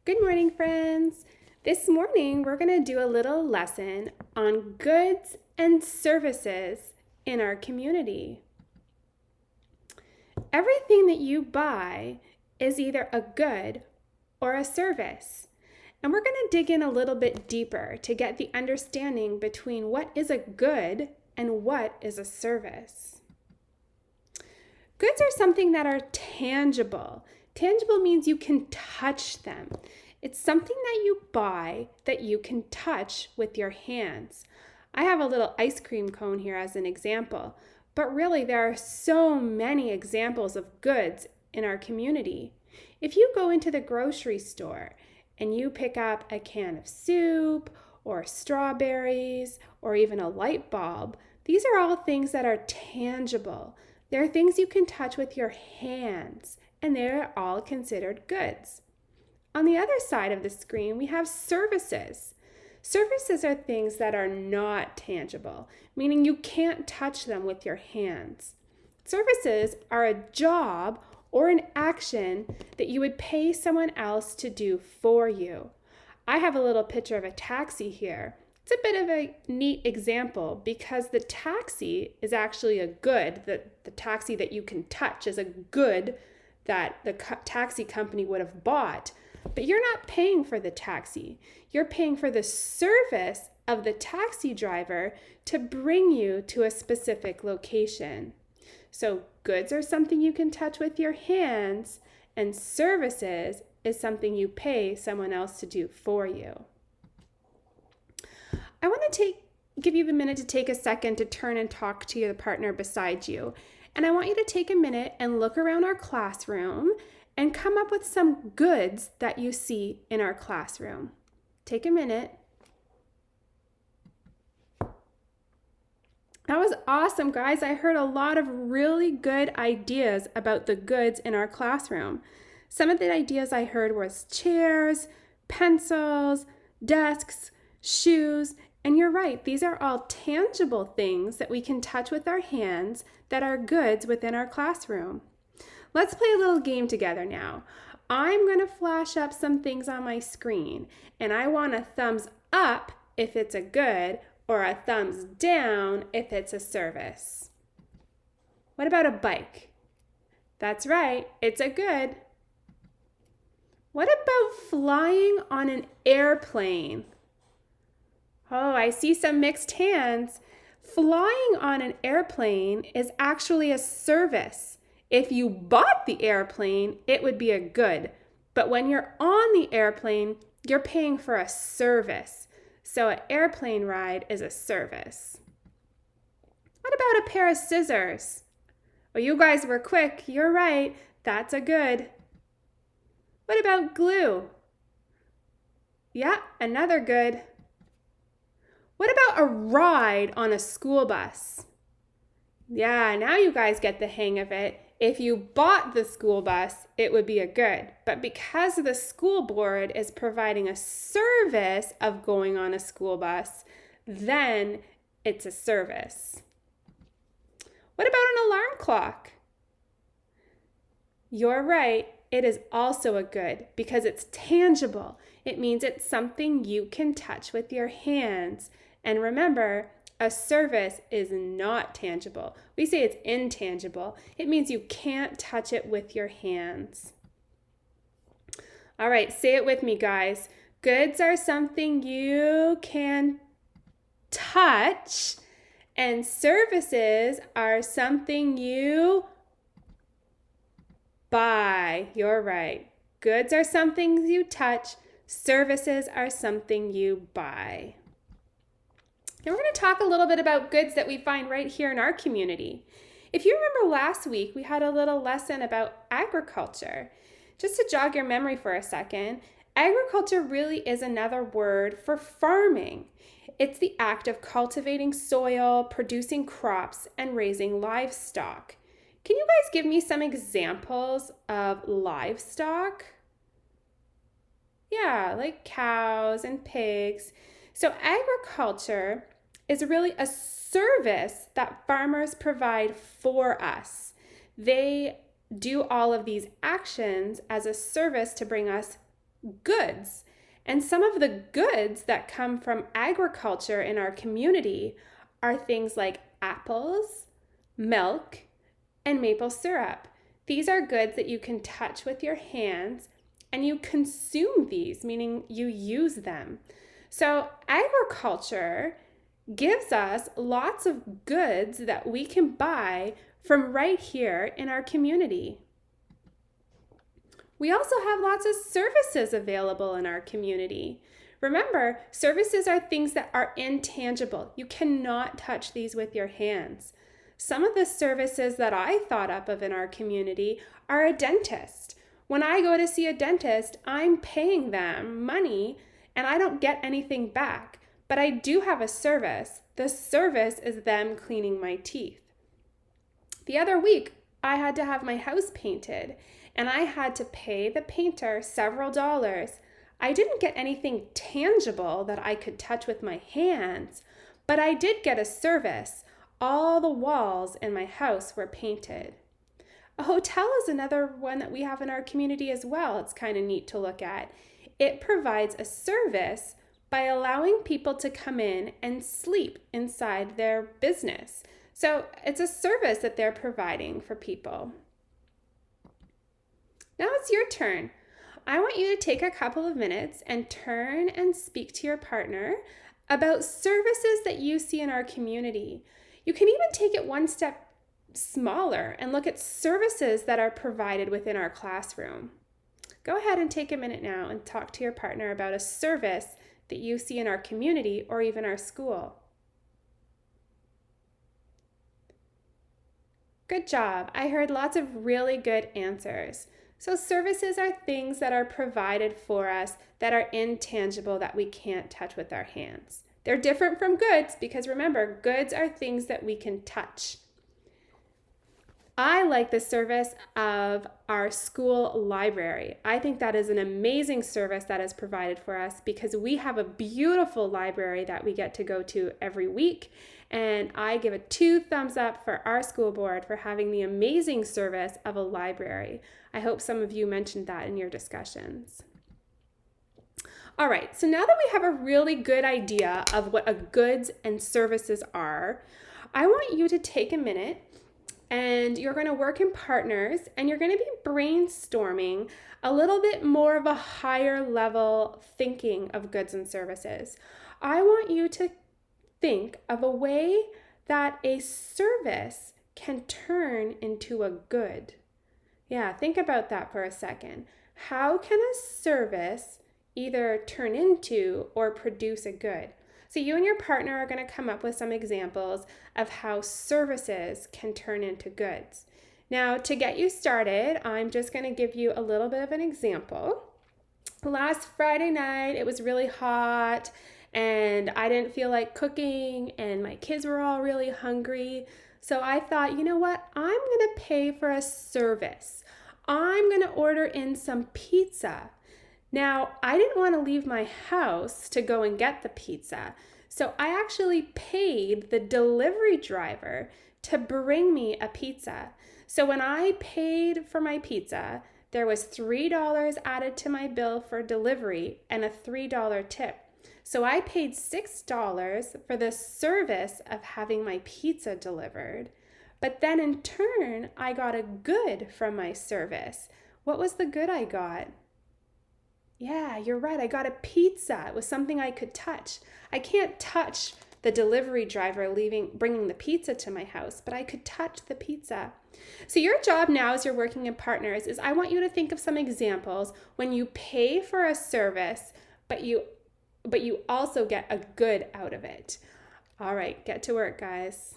Good morning, friends. This morning, we're going to do a little lesson on goods and services in our community. Everything that you buy is either a good or a service. And we're going to dig in a little bit deeper to get the understanding between what is a good and what is a service. Goods are something that are tangible. Tangible means you can touch them. It's something that you buy that you can touch with your hands. I have a little ice cream cone here as an example, but really there are so many examples of goods in our community. If you go into the grocery store and you pick up a can of soup or strawberries or even a light bulb, these are all things that are tangible. They're things you can touch with your hands, and they're all considered goods. On the other side of the screen, we have services. Services are things that are not tangible, meaning you can't touch them with your hands. Services are a job or an action that you would pay someone else to do for you. I have a little picture of a taxi here. It's a bit of a neat example because the taxi is actually a good, the taxi that you can touch is a good that the taxi company would have bought. But you're not paying for the taxi. You're paying for the service of the taxi driver to bring you to a specific location. So goods are something you can touch with your hands, and services is something you pay someone else to do for you. I want to give you a minute to take a second to turn and talk to your partner beside you. And I want you to take a minute and look around our classroom and come up with some goods that you see in our classroom. Take a minute. That was awesome, guys. I heard a lot of really good ideas about the goods in our classroom. Some of the ideas I heard was chairs, pencils, desks, shoes, and you're right, these are all tangible things that we can touch with our hands that are goods within our classroom. Let's play a little game together now. I'm going to flash up some things on my screen, and I want a thumbs up if it's a good or a thumbs down if it's a service. What about a bike? That's right, it's a good. What about flying on an airplane? Oh, I see some mixed hands. Flying on an airplane is actually a service. If you bought the airplane, it would be a good. But when you're on the airplane, you're paying for a service. So an airplane ride is a service. What about a pair of scissors? Oh, you guys were quick. You're right. That's a good. What about glue? Yeah, another good. What about a ride on a school bus? Yeah, now you guys get the hang of it. If you bought the school bus, it would be a good. But because the school board is providing a service of going on a school bus, then it's a service. What about an alarm clock? You're right. It is also a good because it's tangible. It means it's something you can touch with your hands. And remember, a service is not tangible. We say it's intangible. It means you can't touch it with your hands. All right, say it with me, guys. Goods are something you can touch, and services are something you buy. You're right. Goods are something you touch. Services are something you buy. And we're going to talk a little bit about goods that we find right here in our community. If you remember last week, we had a little lesson about agriculture. Just to jog your memory for a second, agriculture really is another word for farming. It's the act of cultivating soil, producing crops, and raising livestock. Can you guys give me some examples of livestock? Yeah, like cows and pigs. So agriculture is really a service that farmers provide for us. They do all of these actions as a service to bring us goods. And some of the goods that come from agriculture in our community are things like apples, milk, and maple syrup. These are goods that you can touch with your hands and you consume these, meaning you use them. So agriculture gives us lots of goods that we can buy from right here in our community. We also have lots of services available in our community. Remember, services are things that are intangible. You cannot touch these with your hands. Some of the services that I thought up of in our community are a dentist. When I go to see a dentist, I'm paying them money and I don't get anything back, but I do have a service. The service is them cleaning my teeth. The other week, I had to have my house painted and I had to pay the painter several dollars. I didn't get anything tangible that I could touch with my hands, but I did get a service. All the walls in my house were painted. A hotel is another one that we have in our community as well. It's kind of neat to look at. It provides a service by allowing people to come in and sleep inside their business. So it's a service that they're providing for people. Now it's your turn. I want you to take a couple of minutes and turn and speak to your partner about services that you see in our community. You can even take it one step smaller and look at services that are provided within our classroom. Go ahead and take a minute now and talk to your partner about a service that you see in our community or even our school. Good job. I heard lots of really good answers. So services are things that are provided for us that are intangible that we can't touch with our hands. They're different from goods because remember, goods are things that we can touch. I like the service of our school library. I think that is an amazing service that is provided for us because we have a beautiful library that we get to go to every week. And I give a 2 thumbs up for our school board for having the amazing service of a library. I hope some of you mentioned that in your discussions. All right, so now that we have a really good idea of what a goods and services are, I want you to take a minute and you're going to work in partners and you're going to be brainstorming a little bit more of a higher level thinking of goods and services. I want you to think of a way that a service can turn into a good. Yeah, think about that for a second. How can a service either turn into or produce a good? So you and your partner are going to come up with some examples of how services can turn into goods. Now, to get you started, I'm just going to give you a little bit of an example. Last Friday night, it was really hot and I didn't feel like cooking and my kids were all really hungry. So I thought, you know what? I'm going to pay for a service. I'm going to order in some pizza. Now, I didn't want to leave my house to go and get the pizza, so I actually paid the delivery driver to bring me a pizza. So when I paid for my pizza, there was $3 added to my bill for delivery and a $3 tip. So I paid $6 for the service of having my pizza delivered, but then in turn, I got a good from my service. What was the good I got? Yeah, you're right. I got a pizza. It was something I could touch. I can't touch the delivery driver bringing the pizza to my house, but I could touch the pizza. So your job now as you're working in partners is I want you to think of some examples when you pay for a service, but you also get a good out of it. All right, get to work, guys.